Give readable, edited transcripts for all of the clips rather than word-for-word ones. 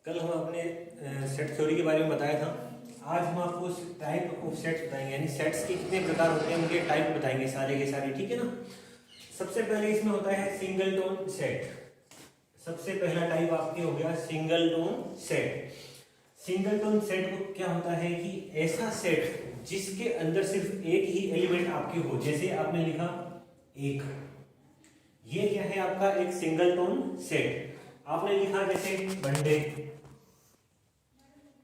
कल हम अपने सेट थ्योरी के बारे में बताया था। आज हम आपको टाइप ऑफ सेट्स बताएंगे, यानी सेट्स के कितने प्रकार होते हैं उनके टाइप बताएंगे सारे के सारे, ठीक है ना। सबसे पहले इसमें होता है सिंगल टोन सेट। सबसे पहला टाइप आपके हो गया single tone set. Single tone set को क्या होता है कि ऐसा सेट जिसके अंदर सिर्फ एक ही एलिमेंट आपके हो, जैसे आपने लिखा एक, ये क्या है आपका एक सिंगल टोन सेट। आपने लिखा जैसे बंडे,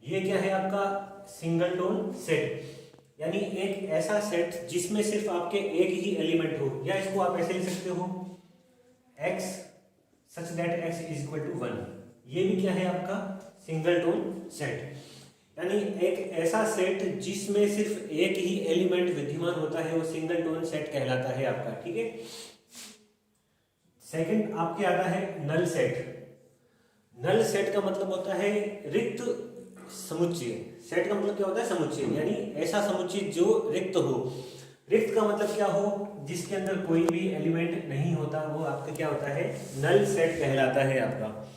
ये क्या है आपका सिंगल टोन सेट, यानी एक ऐसा सेट जिसमें सिर्फ आपके एक ही एलिमेंट हो, या इसको आप ऐसे लिख सकते हो x such that x is equal to 1। ये भी क्या है आपका सिंगल टोन सेट, यानी एक ऐसा सेट जिसमें सिर्फ एक ही एलिमेंट विद्यमान होता है वो सिंगल टोन सेट कहलाता है आपका, ठीक है। सेकंड आपके आता है नल सेट। नल सेट का मतलब होता है रिक्त समुच्चय। सेट का मतलब क्या होता है समुच्चय, यानी ऐसा समुच्चय जो रिक्त हो। रिक्त का मतलब क्या हो, जिसके अंदर कोई भी एलिमेंट नहीं होता, वो आपका क्या होता है नल सेट कहलाता है आपका।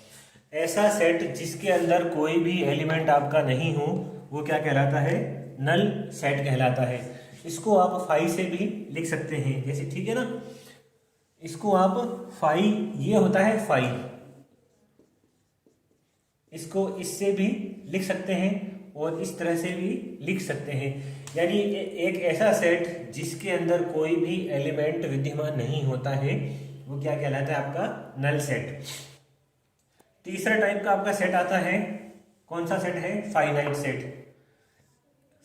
ऐसा सेट जिसके अंदर कोई भी एलिमेंट आपका नहीं हो वो क्या कहलाता है नल सेट कहलाता है। इसको आप फाई से भी लिख सकते हैं, जैसे ठीक है ना, इसको आप फाई, ये होता है फाई, इसको इससे भी लिख सकते हैं और इस तरह से भी लिख सकते हैं, यानी एक ऐसा सेट जिसके अंदर कोई भी एलिमेंट विद्यमान नहीं होता है वो क्या कहलाता है आपका नल सेट। तीसरा टाइप का आपका सेट आता है, कौन सा सेट है फाइनाइट सेट।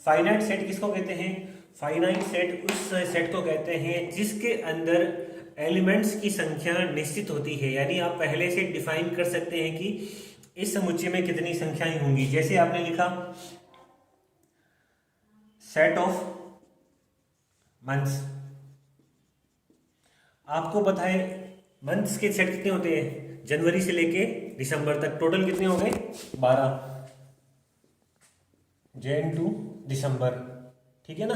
फाइनाइट सेट किसको कहते हैं, फाइनाइट सेट उस सेट को कहते हैं जिसके अंदर एलिमेंट्स की संख्या निश्चित होती है, यानी आप पहले से डिफाइन कर सकते हैं कि इस समुच्चय में कितनी संख्याएं होंगी। जैसे आपने लिखा सेट ऑफ मंथ्स, आपको पता है मंथ्स के सेट कितने होते हैं, जनवरी से लेके दिसंबर तक टोटल कितने हो गए 12, जैन टू दिसंबर, ठीक है ना।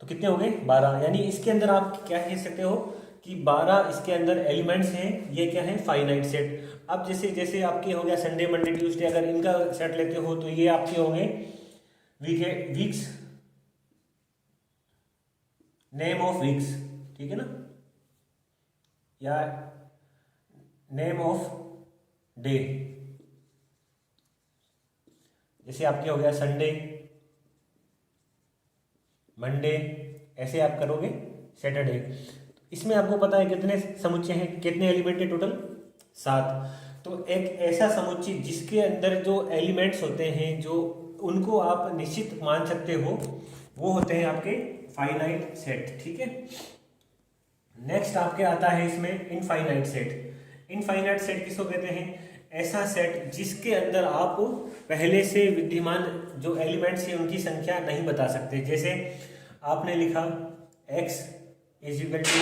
तो कितने हो गए 12, यानी इसके अंदर आप क्या कह सकते हो कि 12 इसके अंदर एलिमेंट्स हैं। ये क्या है फाइनाइट सेट। अब जैसे जैसे आपके हो गया संडे मंडे ट्यूसडे, अगर इनका सेट लेते हो तो ये आपके हो गए वीक्स, नेम ऑफ वीक्स, ठीक है ना, या नेम ऑफ डे। जैसे आपके हो गया संडे मंडे, ऐसे आप करोगे सैटरडे। इसमें आपको पता है कितने समुच्चय हैं, कितने एलिमेंट है टोटल 7। तो एक ऐसा समुच्चय जिसके अंदर जो एलिमेंट्स होते हैं जो उनको आप निश्चित मान सकते हो वो होते हैं आपके फाइनाइट सेट, ठीक है। नेक्स्ट आपके आता है इसमें इनफाइनाइट सेट। इनफाइनाइट सेट किसको कहते हैं, ऐसा सेट जिसके अंदर आप पहले से विद्यमान जो एलिमेंट्स हैं उनकी संख्या नहीं बता सकते। जैसे आपने लिखा x is equal to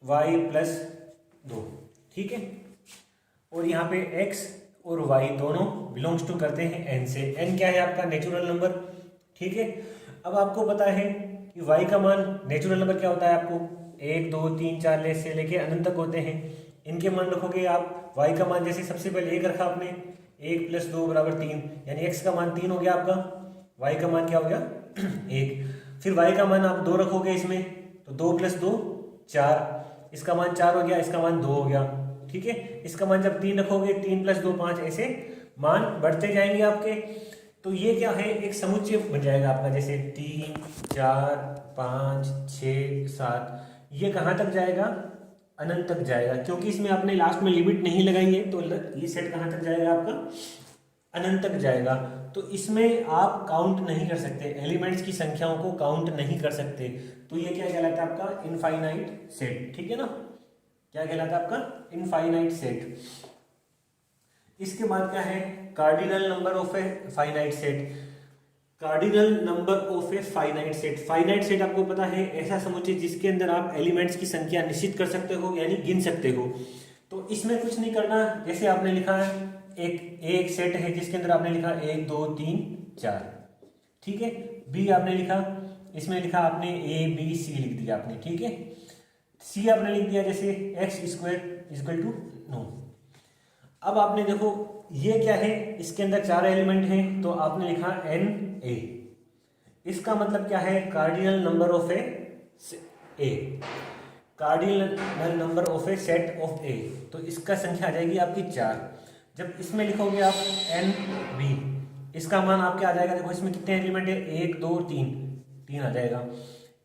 y plus 2, ठीक है, और यहाँ पे x और y दोनों बिलोंग्स टू करते हैं n से। n क्या है आपका नेचुरल नंबर, ठीक है। अब आपको पता है कि y का मान नेचुरल नंबर क्या होता है, आपको 1 2 3 4 से लेके अनंत तक होते हैं। इनके मान रखोगे आप, y का मान जैसे सबसे पहले 1 रखा आपने, 1 + 2 = 3, यानी x का मान 3 हो गया आपका, y का मान क्या हो गया 1। फिर y का मान आप 2 रखोगे इसमें, तो 2 + 2 4, इसका मान 4 हो गया, इसका मान 2 हो गया, ठीक है। इसका मान जब 3 रखोगे 3 + 2 5, ऐसे मान बढ़ते जाएंगे आपके। तो ये क्या है एक समुच्चय बन जाएगा आपका, जैसे 3 4 5 6 7, ये कहाँ तक जाएगा अनंत तक जाएगा, क्योंकि इसमें आपने लास्ट में लिमिट नहीं लगाई है। तो ये सेट कहाँ तक जाएगा आपका अनंत तक जाएगा। तो इसमें आप काउंट नहीं कर सकते, एलिमेंट्स की संख्याओं को काउंट नहीं कर सकते। तो ये क्या कहलाता है आपका इनफाइनाइट सेट, ठीक है ना, क्या कहलाता है आपका इनफाइनाइट सेट। इसके बाद क्या है cardinal number of a finite set. Cardinal number of a finite set. Finite set आपको पता है ऐसा समुच्चय जिसके अंदर आप एलिमेंट्स की संख्या निश्चित कर सकते हो, यानी गिन सकते हो। तो इसमें कुछ नहीं करना, जैसे आपने लिखा है एक सेट है जिसके अंदर आपने लिखा 1 2 3 4, ठीक है। बी आपने लिखा, इसमें लिखा आपने ABC लिख दिया आपने, ठीक है। सी आपने लिख दिया जैसे x² = 9। अब आपने देखो ये क्या है, इसके अंदर 4 एलिमेंट हैं, तो आपने लिखा Na। इसका मतलब क्या है, cardinal number of A, cardinal number of A set of A. तो इसका संख्या आ जाएगी आपकी 4। जब इसमें लिखोगे आप NB, इसका मान आपके आ जाएगा, देखो इसमें कितने एलिमेंट है, 1 2 3 आ जाएगा।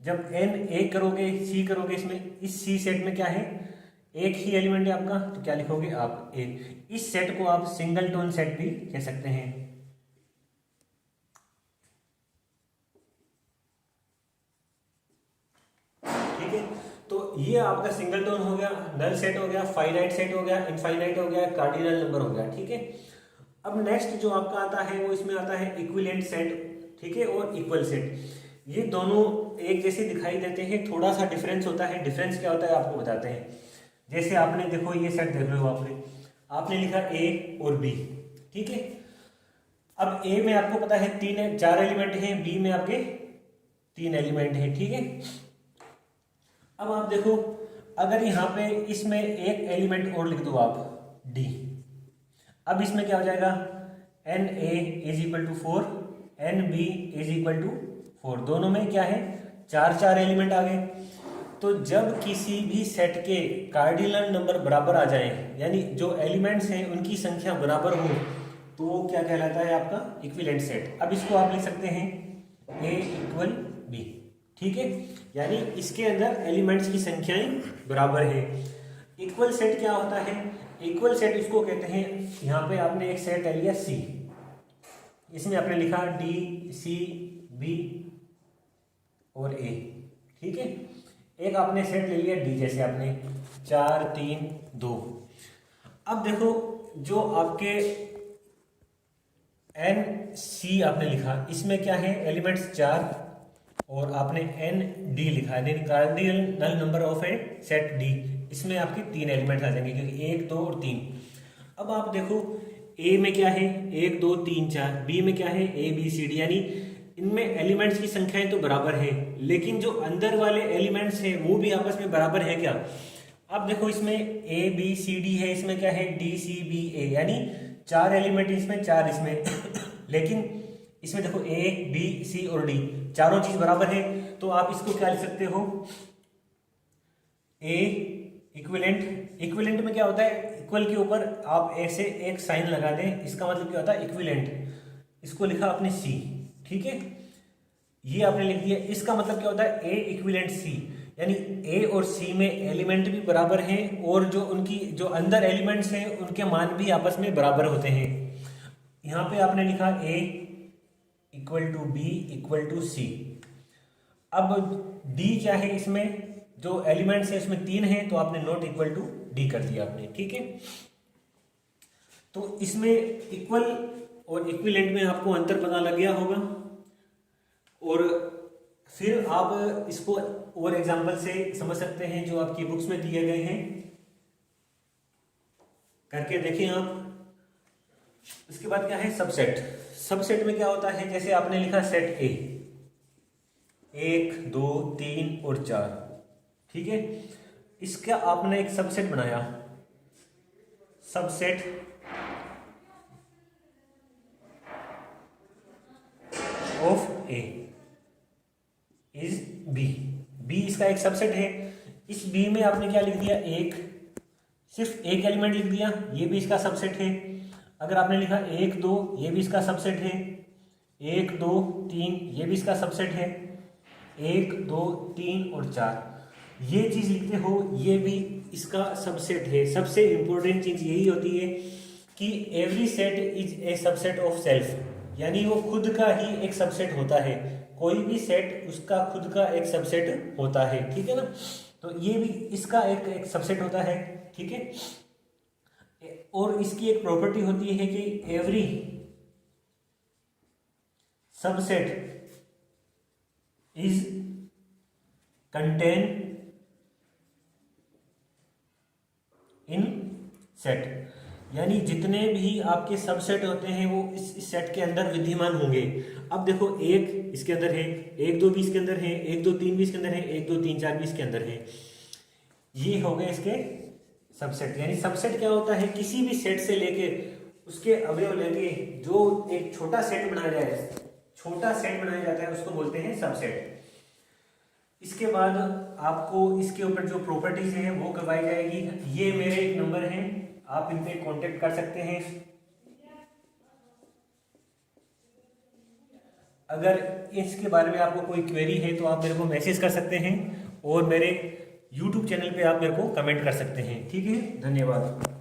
जब Na करोगे, C करोगे, इसमें इस C सेट में क्या है, एक ही एलिमेंट है आपका, तो क्या लिखोगे आप, एक। इस सेट को आप सिंगलटन सेट भी कह सकते हैं। ठीक है, तो ये आपका सिंगलटन हो गया, नल सेट हो गया, फाइनाइट सेट हो गया, इनफाइनाइट हो गया, कार्डिनल नंबर हो गया। ठीक है, अब नेक्स्ट जो आपका आता है वो इसमें आता है इक्विवेलेंट सेट। ठीक है, और इक्वल सेट। ये दोनों एक जैसे दिखाई देते हैं, थोड़ा सा डिफरेंस होता है। डिफरेंस क्या होता है आपको बताते हैं। जैसे आपने देखो ये सेट देख रहे हो, आपने लिखा A और B। ठीक है, अब A में आपको पता है 4 एलिमेंट हैं, B में आपके 3 एलिमेंट हैं। ठीक है, अब आप देखो, अगर यहाँ पे इसमें एक एलिमेंट और लिख दो आप D, अब इसमें क्या हो जाएगा, Na is equal to 4, NB is equal to 4। दोनों में क्या है, 4 एलिमेंट आ गए। तो जब किसी भी सेट के कार्डिनल नंबर बराबर आ जाए, यानी जो एलिमेंट्स हैं उनकी संख्या बराबर हो, तो वो क्या कहलाता है आपका इक्विवेलेंट सेट। अब इसको आप लिख सकते हैं A इक्वल B। ठीक है, यानी इसके अंदर एलिमेंट्स की संख्याएं बराबर है। इक्वल सेट क्या होता है, इक्वल सेट इसको कहते हैं, यहाँ पे आपने एक सेट ले लिया C, इसमें आपने लिखा D C B और A। ठीक है, एक आपने सेट ले लिया D, जैसे आपने 4 3 2। अब देखो जो आपके NC आपने लिखा, इसमें क्या है, एलिमेंट्स 4, और आपने ND लिखा है, cardinal number of A set D, इसमें आपके 3 एलिमेंट आ जाएंगे, क्योंकि 1 2 और 3। अब आप देखो A में क्या है, 1 2 3 4, B में क्या है, A B C D, यानी इनमें एलिमेंट्स की संख्याएं तो बराबर है, लेकिन जो अंदर वाले एलिमेंट्स हैं वो भी आपस में बराबर है क्या। अब देखो इसमें A B C D है, इसमें क्या है D C B A, यानी 4 एलिमेंट इसमें, 4 इसमें लेकिन इसमें देखो A B C और D चारों चीज बराबर है। तो आप इसको क्या लिख सकते हो, A इक्विवेलेंट। इक्विवेलेंट में क्या होता है, इक्वल के ऊपर आप ऐसे एक साइन लगा दें, इसका मतलब क्या होता है इक्विवेलेंट। इसको लिखा आपने C। ठीक है, ये आपने लिख दिया, इसका मतलब क्या होता है A इक्विवेलेंट C, यानी A और C में एलिमेंट भी बराबर हैं, और जो उनकी जो अंदर एलिमेंट्स हैं उनके मान भी आपस में बराबर होते हैं। यहाँ पे आपने लिखा A equal to B equal to C। अब D क्या है, इसमें जो एलिमेंट्स है उसमें 3 हैं, तो आपने नॉट इक्वल टू D कर दिया आपने। ठीक है, तो इसमें इक्वल और इक्विवेलेंट में आपको अंतर पता लग गया होगा, और फिर आप इसको और एग्जांपल से समझ सकते हैं जो आपकी बुक्स में दिए गए हैं, करके देखें आप। इसके बाद क्या है, सबसेट। सबसेट में क्या होता है, जैसे आपने लिखा सेट A 1 2 3 और 4। ठीक है, इसका आपने एक सबसेट बनाया, subset of A is B इसका एक सबसेट है। इस B में आपने क्या लिख दिया, सिर्फ एक एलिमेंट लिख दिया, ये भी इसका सबसेट है। अगर आपने लिखा 1 2, ये भी इसका सबसेट है। 1 2 3, ये भी इसका सबसेट है। 1 2 3 और 4, ये चीज लिखते हो, ये भी इसका सबसेट है। सबसे इंपॉर्टेंट चीज यही होती है कि every set is a subset of self, यानी वो खुद का ही एक सबसेट होता है। कोई भी सेट उसका खुद का एक सबसेट होता है। ठीक है ना, तो ये भी इसका एक सबसेट होता है। ठीक है, और इसकी एक प्रॉपर्टी होती है कि every subset is contain in set, यानी जितने भी आपके सबसेट होते हैं वो इस सेट के अंदर विद्यमान होंगे। अब देखो 1 इसके अंदर है, 1 2 भी इसके अंदर है, 1 2 3 भी इसके अंदर है, 1 2 3 4 भी इसके अंदर है। ये हो गए इसके सबसेट। यानी सबसेट क्या होता है, किसी भी सेट से लेके उसके अवयव लेके जो एक छोटा सेट बनाया जाए, छोटा सेट बनाया जाता है उसको बोलते हैं सबसेट। इसके बाद आपको इसके ऊपर जो प्रॉपर्टीज हैं वो करवाई जाएगी। ये मेरे एक नंबर हैं, आप इन पे कांटेक्ट कर सकते हैं। अगर इसके बारे में आपको कोई क्वेरी है तो आप मेरे को मैसेज कर सकते हैं और मेरे YouTube चैनल पे आप मेरे को कमेंट कर सकते हैं। ठीक है, धन्यवाद।